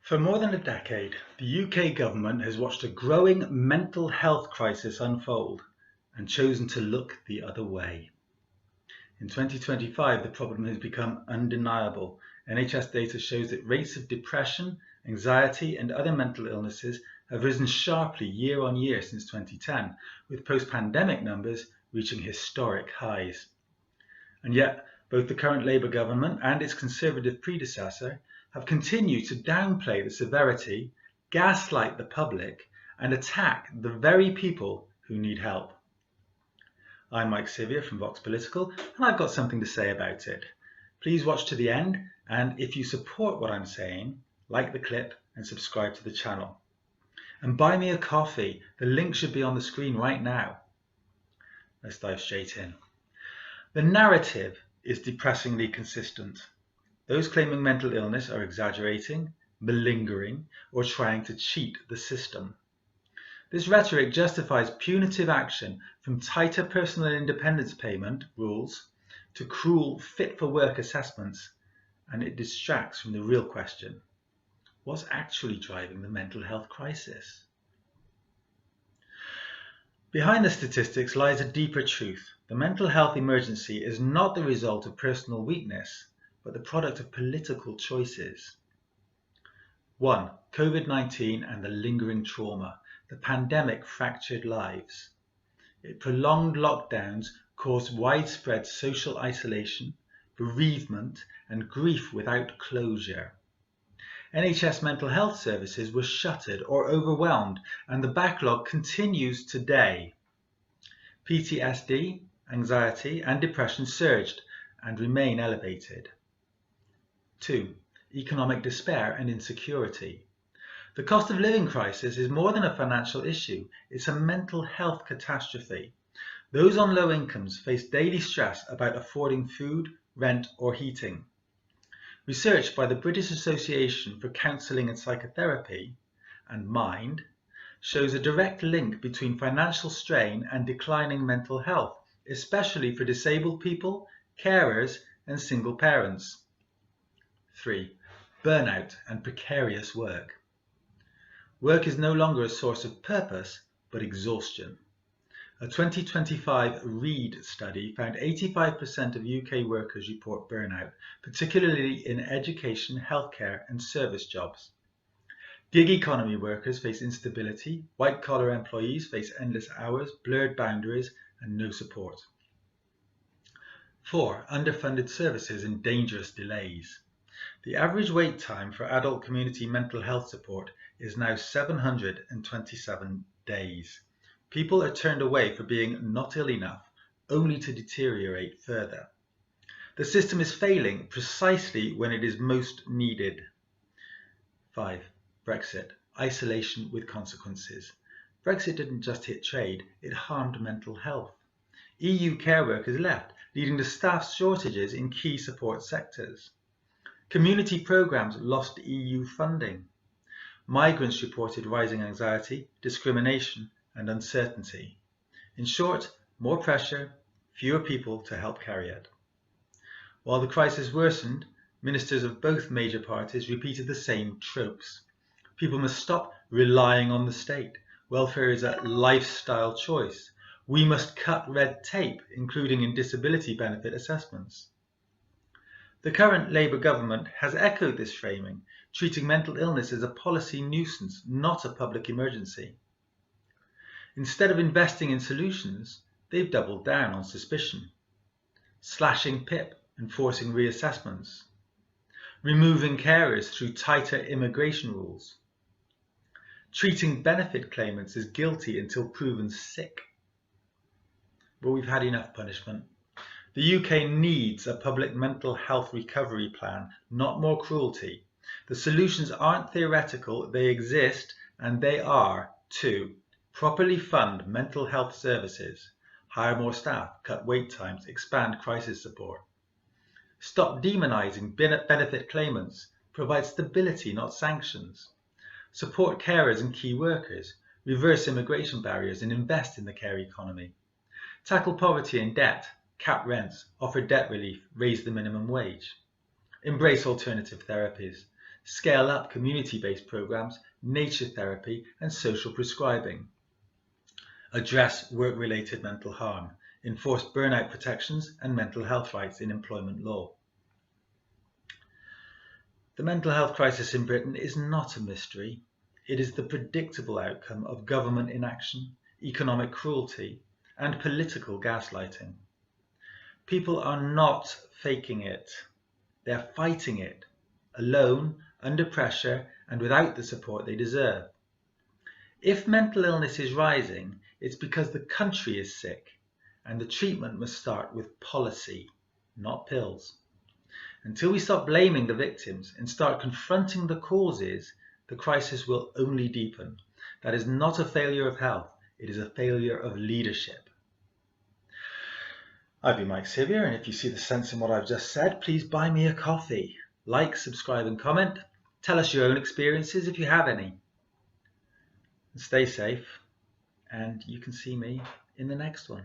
For more than a decade, the UK government has watched a growing mental health crisis unfold and chosen to look the other way. In 2025, the problem has become undeniable. NHS data shows that rates of depression, anxiety, and other mental illnesses have risen sharply year on year since 2010, with post-pandemic numbers reaching historic highs. And yet, both the current Labour government and its Conservative predecessor have continued to downplay the severity, gaslight the public, and attack the very people who need help. I'm Mike Sivia from Vox Political, and I've got something to say about it. Please watch to the end, and if you support what I'm saying, like the clip and subscribe to the channel. And buy me a coffee. The link should be on the screen right now. Let's dive straight in. The narrative is depressingly consistent. Those claiming mental illness are exaggerating, malingering, or trying to cheat the system. This rhetoric justifies punitive action from tighter personal independence payment rules to cruel fit-for-work assessments, and it distracts from the real question: what's actually driving the mental health crisis? Behind the statistics lies a deeper truth. The mental health emergency is not the result of personal weakness, but the product of political choices. 1. COVID-19 and the lingering trauma. The pandemic fractured lives. It prolonged lockdowns caused widespread social isolation, bereavement, and grief without closure. NHS mental health services were shuttered or overwhelmed, and the backlog continues today. PTSD, anxiety, and depression surged and remain elevated. 2. Economic despair and insecurity. The cost of living crisis is more than a financial issue, it's a mental health catastrophe. Those on low incomes face daily stress about affording food, rent, or heating. Research by the British Association for Counselling and Psychotherapy and Mind shows a direct link between financial strain and declining mental health, especially for disabled people, carers, and single parents. 3. Burnout and precarious work. Work is no longer a source of purpose, but exhaustion. A 2025 Reed study found 85% of UK workers report burnout, particularly in education, healthcare, and service jobs. Gig economy workers face instability, white-collar employees face endless hours, blurred boundaries, and no support. 4. Underfunded services and dangerous delays. The average wait time for adult community mental health support is now 727 days. People are turned away for being not ill enough, only to deteriorate further. The system is failing precisely when it is most needed. 5. Brexit. Isolation with consequences. Brexit didn't just hit trade, it harmed mental health. EU care workers left, leading to staff shortages in key support sectors. Community programmes lost EU funding. Migrants reported rising anxiety, discrimination, and uncertainty. In short, more pressure, fewer people to help carry it. While the crisis worsened, ministers of both major parties repeated the same tropes. People must stop relying on the state. Welfare is a lifestyle choice. We must cut red tape, including in disability benefit assessments. The current Labour government has echoed this framing, treating mental illness as a policy nuisance, not a public emergency. Instead of investing in solutions, they've doubled down on suspicion, slashing PIP and forcing reassessments, removing carers through tighter immigration rules, treating benefit claimants as guilty until proven sick. But we've had enough punishment. The UK needs a public mental health recovery plan, not more cruelty. The solutions aren't theoretical, they exist, and they are to properly fund mental health services, hire more staff, cut wait times, expand crisis support. Stop demonising benefit claimants, provide stability, not sanctions. Support carers and key workers, reverse immigration barriers and invest in the care economy. Tackle poverty and debt, cap rents, offer debt relief, raise the minimum wage. Embrace alternative therapies. scale up community-based programs, nature therapy, and social prescribing. Address work-related mental harm, enforce burnout protections and mental health rights in employment law. The mental health crisis in Britain is not a mystery. It is the predictable outcome of government inaction, economic cruelty, and political gaslighting. People are not faking it. They're fighting it, alone, under pressure, and without the support they deserve. If mental illness is rising, it's because the country is sick, and the treatment must start with policy, not pills. Until we stop blaming the victims and start confronting the causes, the crisis will only deepen. That is not a failure of health, it is a failure of leadership. I've been Mike Sevier, and if you see the sense in what I've just said, please buy me a coffee. Like, subscribe and comment. Tell us your own experiences if you have any. Stay safe, and you can see me in the next one.